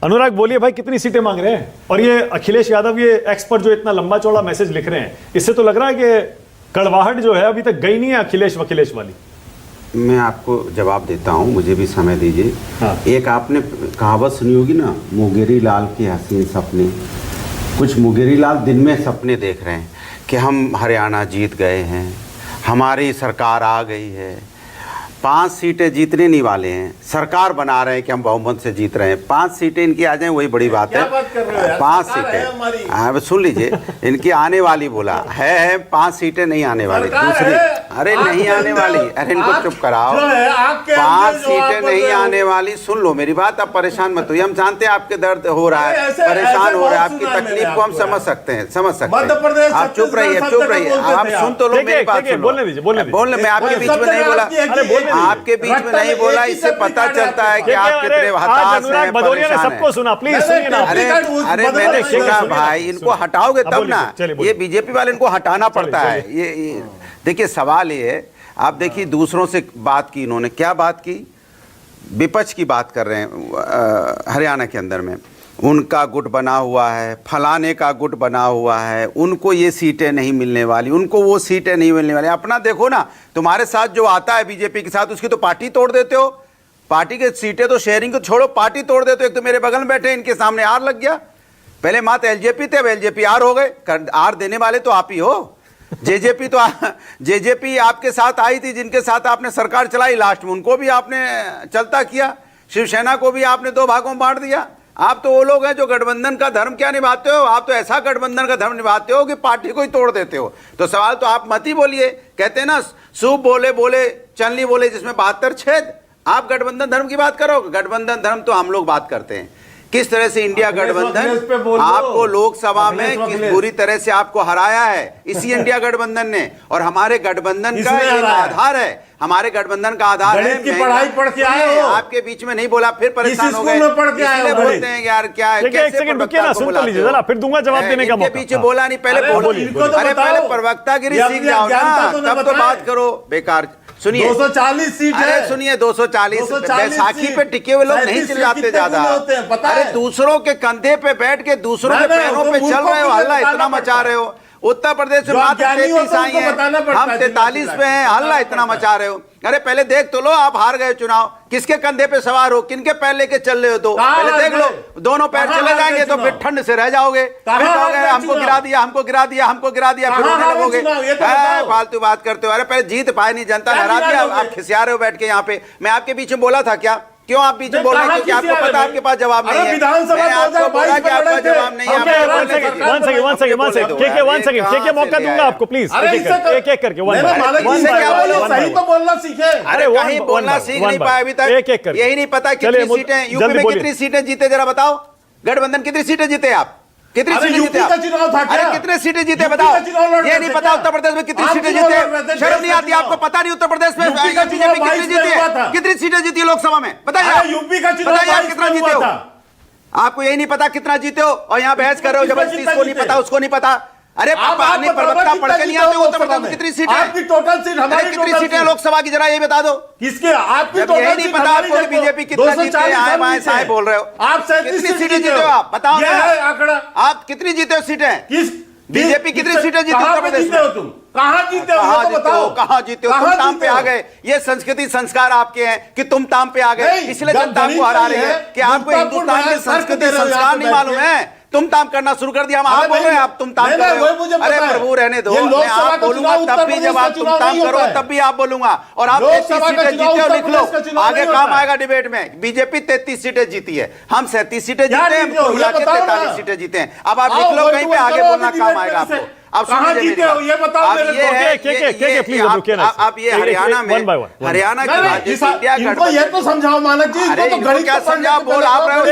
अनुराग बोलिए भाई, कितनी सीटें मांग रहे हैं? और ये अखिलेश यादव, ये एक्सपर्ट जो इतना लंबा चौड़ा मैसेज लिख रहे हैं, इससे तो लग रहा है कि कड़वाहट जो है अभी तक गई नहीं है अखिलेश वखिलेश वाली। मैं आपको जवाब देता हूँ, मुझे भी समय दीजिए। हाँ। एक आपने कहावत सुनी होगी ना, मुंगेरी लाल के हसीन सपने। कुछ मुंगेरी लाल दिन में सपने देख रहे हैं कि हम हरियाणा जीत गए हैं, हमारी सरकार आ गई है। 5 सीटें जीतने नहीं वाले हैं, सरकार बना रहे हैं कि हम बहुमत से जीत रहे हैं। 5 सीटें इनकी आ जाएं वही बड़ी बात है। 5 सीटें, हाँ सुन लीजिए, इनकी आने वाली बोला है 5 सीटें नहीं आने वाली। दूसरी, अरे नहीं आने वाली, अरे इनको चुप कराओ। 5 सीटें नहीं आने वाली, सुन लो मेरी बात। अब परेशान मत होइए, हम जानते हैं आपके दर्द हो रहा है, परेशान हो रहा है, आपकी तकलीफ को हम समझ सकते हैं, आप चुप रहिए, चुप रहिए, आप सुन तो लो मेरी बात। बोलने दीजिए, बोलने मैं आपके बीच में नहीं बोला, आपके बीच में नहीं बोला, इससे पता चलता है कि आप कितने हताश हैं, परेशान हैं। सबको सुना, प्लीज सुनिए ना। अरे मैंने कहा भाई, इनको हटाओगे तब ना। ये बीजेपी वाले इनको हटाना पड़ता है। ये देखिए, सवाल ये है, आप देखिए दूसरों से बात की इन्होंने, क्या बात की? विपक्ष की बात कर रहे हैं। हरियाणा के अंदर में उनका गुट बना हुआ है, फलाने का गुट बना हुआ है, उनको ये सीटें नहीं मिलने वाली, उनको वो सीटें नहीं मिलने वाली। अपना देखो ना, तुम्हारे साथ जो आता है बीजेपी के साथ, उसकी तो पार्टी तोड़ देते हो। पार्टी के सीटें तो शेयरिंग को छोड़ो, पार्टी तोड़ देते हो। एक तो मेरे बगल में बैठे, इनके सामने आर लग गया। पहले मात्र एलजेपी थे, अब एलजेपी आर हो गए। आर देने वाले तो आप ही हो। जेजेपी तो जेजेपी आपके साथ आई थी, जिनके साथ आपने सरकार चलाई, लास्ट में उनको भी आपने चलता किया। शिवसेना को भी आपने 2 भागों में बांट दिया। आप तो वो लोग हैं जो गठबंधन का धर्म क्या निभाते हो, आप तो ऐसा गठबंधन का धर्म निभाते हो कि पार्टी को ही तोड़ देते हो। तो सवाल तो आप मत ही बोलिए। कहते हैं ना, सूप बोले बोले चलनी बोले जिसमें 72 छेद। आप गठबंधन धर्म की बात करो, गठबंधन धर्म तो हम लोग बात करते हैं। किस तरह से इंडिया गठबंधन आपको लोकसभा में किस बुरी तरह से आपको हराया है, इसी इंडिया गठबंधन ने। और हमारे गठबंधन का एक आधार है, हमारे गठबंधन का आधार है। की पढ़ाई पढ़ के आए हो, आपके बीच में नहीं बोला, फिर परेशान हो गए। बोलते हैं यार क्या है, एक सेकंड रुकिए ना, सुन तो लीजिए जरा, फिर दूंगा जवाब देने का मौका। पीछे बोला नहीं, पहले बोलो। अरे पहले प्रवक्तागिरी सीख जाओ ना, तब तो बात करो। बेकार सुनिए, 240 सीट है। सुनिए 240 बैसाखी पे टिके हुए लोग नहीं चिल्लाते ज्यादा। अरे दूसरों के कंधे पे बैठ के दूसरों के पैरों पे चल रहे हो, हल्ला इतना मचा रहे हो। उत्तर प्रदेश में मात्र 33 आई है, हम 43 पे हैं, हल्ला इतना मचा रहे हो। अरे पहले देख तो लो, आप हार गए चुनाव, किसके कंधे पे सवार हो, किनके पैर लेके चल रहे हो? तो पहले देख लो, दोनों पैर चले जाएंगे तो फिर ठंड से रह जाओगे। फिर कहोगे हमको गिरा दिया, हमको गिरा दिया, हमको गिरा दिया, फिर रोने लगोगे। फालतू बात करते हो। अरे पहले जीत पाए नहीं, जनता ने हरा दिया, आप खिसिया रहे हो बैठ के यहाँ पे। मैं आपके पीछे बोला था क्या? क्यों आप पीछे बोल रहे हैं? क्योंकि आपको पता आपके पास जवाब नहीं है। मैंने आपको बोला कि आपका जवाब नहीं है। के मौका दूंगा आपको, प्लीज एक एक करके सही तो बोलना सीखे। अरे कहीं बोलना सीख नहीं पाए अभी तक। एक एक करके, यही नहीं पता कितनी सीटें यूपी में, कितनी सीटें जीते जरा बताओ। गठबंधन कितनी सीटें जीते आप? कितनी सीटें जीते आप? अरे कितने सीटें जीते बताओ? ये नहीं पता उत्तर प्रदेश में कितनी सीटें जीते? शर्म नहीं आती आपको? पता नहीं उत्तर प्रदेश में बीजेपी कितनी जीती है? कितनी सीटें जीती है लोकसभा में? बताइए, यूपी का चुनाव बताइए आप कितना जीते हो? आपको यही नहीं पता कितना जीते हो, और यहाँ बहस कर रहे हो जबरदस्ती। इसको नहीं पता, उसको नहीं पता। अरे आपने प्रवक्ता पढ़ के नहीं आते? उत्तर प्रदेश में कितनी सीटें? आपकी टोटल सीट हमारी कितनी सीटें लोकसभा की, जरा ये बता दो। किसके? आपकी जब यही नहीं पता आपको कि बीजेपी कितना जीते हैं, आए बाएं साए बोल रहे हो। आप कितनी सीटें जीते हो आप? बताओ ना आंकड़ा। आप कितनी जीते हो सीटें? किस बीजेपी कितनी सीटें जीती उत्तर प्रदेश में? तुम कहां जीते हो? कहां जीते हो? कहां जीते हो? तुम ताम पे आ गए। ये संस्कृति संस्कार आपके हैं कि तुम ताम पे आ गए, इसलिए जनता को हरा रहे हैं कि आपको हिंदुस्तान की संस्कृति संस्कार नहीं मालूम है। तुम ताम करना शुरू कर दिया। हम आप बोल रहे हैं, आप तुम ताम कर रहे हो। अरे प्रभु रहने दो, मैं आप बोलूंगा तब भी, जब आप तुम ताम करोगे तब भी आप बोलूंगा। और आप 33 सीटें जीते हो, लिख लो, आगे काम आएगा डिबेट में। बीजेपी 33 सीटें जीती है, हम 37 सीटें जीते हैं, 43 सीटें जीते हैं। अब आप लिख लो कहीं पे, आगे बोलना काम आएगा आपको। अब कहां जीते हो ये बताओ मेरे को। आप ये हरियाणा में, हरियाणा की बात, इनको ये तो समझाओ मानक जी, इनको तो गणित क्या समझाओ? बोल आप रहे हो।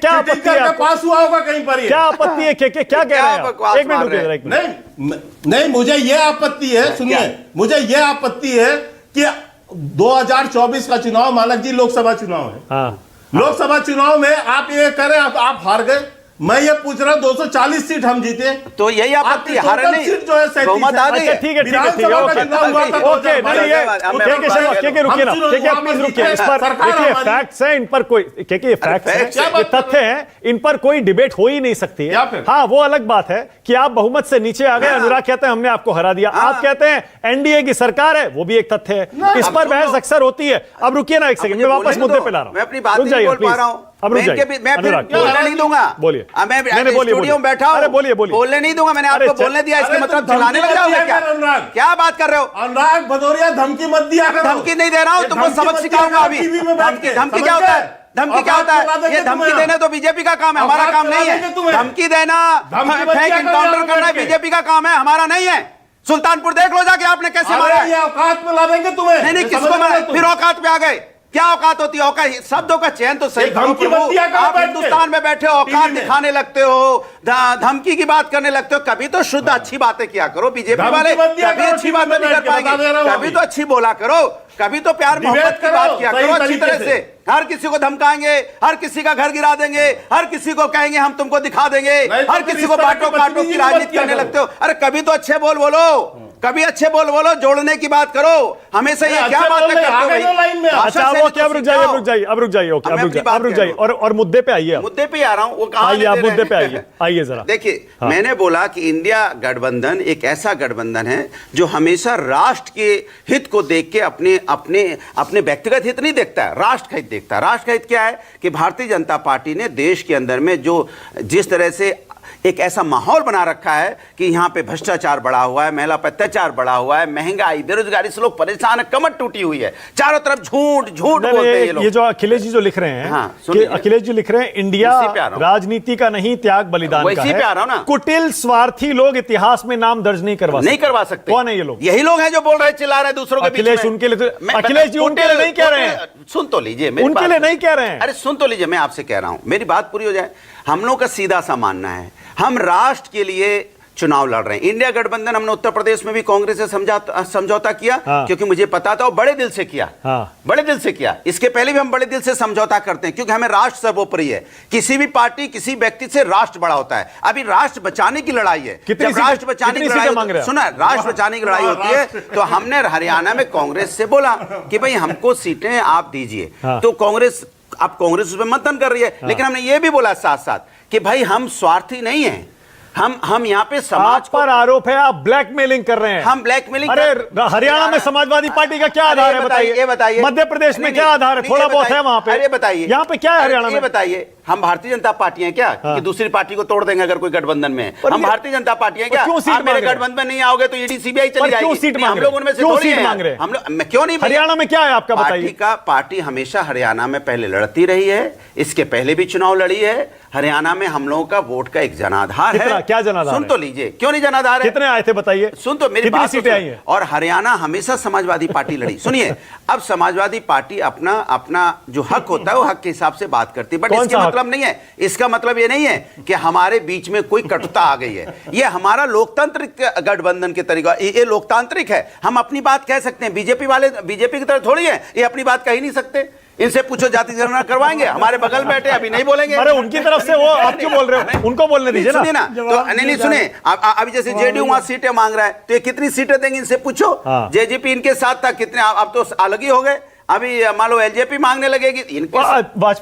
क्या आपत्ति है? पास हुआ होगा कहीं पर? क्या आपत्ति है? क्या कह रहे हैं? एक मिनट रुकिए। नहीं, मुझे ये आपत्ति है, सुनिए, मुझे ये आपत्ति है कि 2024 का चुनाव मानक जी लोकसभा चुनाव है। लोकसभा चुनाव में आप ये करें, आप हार गए, मैं ये पूछ रहा हूँ 240 सीट हम जीते, तो यही आपत्ति है, हारे नहीं, सीट जो है 37 बहुमत आ गई अच्छा है। ठीक है, विधानसभा का चुनाव हुआ था ओके, नहीं ये रुकिए ना, प्लीज रुकिए, इस पर देखिए फैक्ट्स हैं, इन पर कोई ये फैक्ट्स हैं, ये तथ्य हैं, इन पर कोई डिबेट हो ही नहीं सकती है। हाँ, वो अलग बात है कि आप बहुमत से नीचे आ गए, अनुराग कहते हैं हमने आपको हरा दिया, आप कहते हैं एनडीए की सरकार है, वो भी एक तथ्य है, इस पर बहस अक्सर होती है। अब रुकिए ना एक सेकंड, मैं वापस मुद्दे पे ला रहा हूं, मैं अपनी बात नहीं बोल पा रहा हूं, अब रुक जाइए, मैं फिर बोलने नहीं दूंगा। बोलिए, मैं स्टूडियो में बैठा हूं, अरे बोलिए बोलने नहीं दूंगा। मैंने आपको बोलने दिया, इसके मतलब चिल्लाने लग जाओगे क्या? क्या बात कर रहे हो? अनुराग भदौरिया, धमकी मत दिया करो। धमकी नहीं दे रहा हूं, तुमको सबक सिखाऊंगा अभी। धमकी क्या होता है? धमकी क्या होता है? ये धमकी देना तो बीजेपी का काम है, हमारा काम नहीं है। धमकी देना, फेक इनकाउंटर करना बीजेपी का काम है, हमारा नहीं है। सुल्तानपुर देख लो जाके आपने कैसे मारा है। औकात में ला देंगे तुम्हें। नहीं, किसको मारा? फिर औकात पे आ गए। क्या औकात होती है? औकात, शब्दों का चयन तो सही करो प्रभु। आप हिंदुस्तान में बैठे हो, औकात दिखाने लगते हो, धमकी की बात करने लगते हो। कभी तो शुद्ध अच्छी बातें किया करो। बीजेपी वाले कभी अच्छी बातें नहीं कर पाएंगे, कभी तो अच्छी बोला करो, कभी तो प्यार मोहब्बत की बात किया करो अच्छी तरह से। हर किसी को धमकाएंगे, हर किसी का घर गिरा देंगे, हर किसी को कहेंगे हम तुमको दिखा देंगे, हर किसी को बांटो काटो की राजनीति करने लगते हो। अरे कभी तो अच्छे बोल बोलो, कभी अच्छे बोल बोलो, जोड़ने की बात करो। हमेशा ये क्या बातें करते हो भाई? अच्छा वो क्या, अब रुक जाइए, ओके, अब रुक जाइए और मुद्दे पे आइए। मुद्दे पे आ रहा हूं, वो कहां आइए, आप मुद्दे पे आइए जरा। देखिए, मैंने बोला कि इंडिया गठबंधन एक ऐसा गठबंधन है जो हमेशा राष्ट्र के हित को देख के अपने व्यक्तिगत हित नहीं देखता है, राष्ट्र का हित देखता है। राष्ट्र का हित क्या है कि भारतीय जनता पार्टी ने देश के अंदर में जिस तरह से एक ऐसा माहौल बना रखा है कि यहाँ पे भ्रष्टाचार बढ़ा हुआ है, महिला पर अत्याचार बढ़ा हुआ है, महंगाई, बेरोजगारी से लोग परेशान है, कमर टूटी हुई है, चारों तरफ झूठ बोलते हैं ये लोग। ये जो अखिलेश जी जो लिख रहे हैं, कि अखिलेश जी लिख रहे हैं इंडिया राजनीति का नहीं त्याग बलिदान का है। कुटिल स्वार्थी लोग इतिहास में नाम दर्ज नहीं करवा सकते। कौन है ये लोग? यही लोग हैं जो बोल रहे चिल्ला रहे दूसरों के अखिलेश उनके लिए, अखिलेश जी उनके लिए नहीं कह रहे हैं। सुन तो लीजिए, उनके लिए नहीं कह रहे हैं। अरे सुन तो लीजिए, मैं आपसे कह रहा हूं, मेरी बात पूरी हो जाए। हम लोग का सीधा सा मानना है, हम राष्ट्र के लिए चुनाव लड़ रहे हैं। इंडिया गठबंधन हमने उत्तर प्रदेश में भी कांग्रेस से समझौता किया, क्योंकि मुझे पता था, और बड़े दिल से किया, बड़े दिल से किया। इसके पहले भी हम बड़े दिल से समझौता करते हैं, क्योंकि हमें राष्ट्र सर्वोपरि है। किसी भी पार्टी, किसी व्यक्ति से राष्ट्र बड़ा होता है। अभी राष्ट्र बचाने की लड़ाई है। जब राष्ट्र बचाने की लड़ाई, सुना, राष्ट्र बचाने की लड़ाई होती है, तो हमने हरियाणा में कांग्रेस से बोला कि भाई हमको सीटें आप दीजिए, तो कांग्रेस, अब कांग्रेस उस पर मंथन कर रही है। लेकिन हमने ये भी बोला साथ साथ कि भाई हम स्वार्थी नहीं हैं, हम यहाँ पे समाज पर आरोप है आप ब्लैकमेलिंग कर रहे हैं। हम ब्लैकमेलिंग, अरे हरियाणा में समाजवादी पार्टी का क्या आधार है बताइए? बताइए। मध्य प्रदेश में क्या आधार है? थोड़ा बहुत है वहां पे। अरे बताइए, यहाँ पे क्या है हरियाणा में? बताइए, हम भारतीय जनता पार्टी हैं क्या कि दूसरी पार्टी को तोड़ देंगे अगर कोई गठबंधन में? हम भारतीय जनता पार्टी हैं क्या? आप मेरे गठबंधन में नहीं आओगे तो ईडी सीबीआई चली जाएगी। हम लोग उनमें से थोड़ी हैं। हम लोग क्यों नहीं? हरियाणा में क्या है आपका बताइए? पार्टी हमेशा हरियाणा में पहले लड़ती रही है, इसके पहले भी चुनाव लड़ी है। हरियाणा में हम लोगों का वोट का एक जनाधार है। क्या जनाधार? सुन तो लीजिए, क्यों नहीं जनाधार है? कितने आए थे बताइए? सुन तो मेरी बात, सीटें आई हैं। और हरियाणा हमेशा समाजवादी पार्टी लड़ी। सुनिए, अब समाजवादी पार्टी अपना जो हक होता है वो हक के हिसाब से बात करती है, बट इसका मतलब नहीं है, इसका मतलब ये नहीं है कि हमारे बीच में कोई कटुता आ गई है। ये हमारा लोकतांत्रिक गठबंधन के तरीका, ये लोकतांत्रिक है। हम अपनी बात कह सकते हैं। बीजेपी वाले बीजेपी की तरह थोड़ी है, ये अपनी बात कह ही नहीं सकते। इनसे पूछो, जाति जनगणना करवाएंगे? हमारे बगल बैठे, अभी नहीं बोलेंगे। अरे उनकी तरफ से वो आप क्यों बोल रहे हो? उनको बोलने दीजिए ना। सुनिए ना, तो नहीं सुने, अभी जैसे जेडीयू वहां सीटें मांग रहा है, तो ये कितनी सीटें देंगे इनसे पूछो। जेजेपी इनके साथ था, कितने, अब तो अलग ही हो गए। अभी मान लो एलजेपी मांगने लगेगी इनके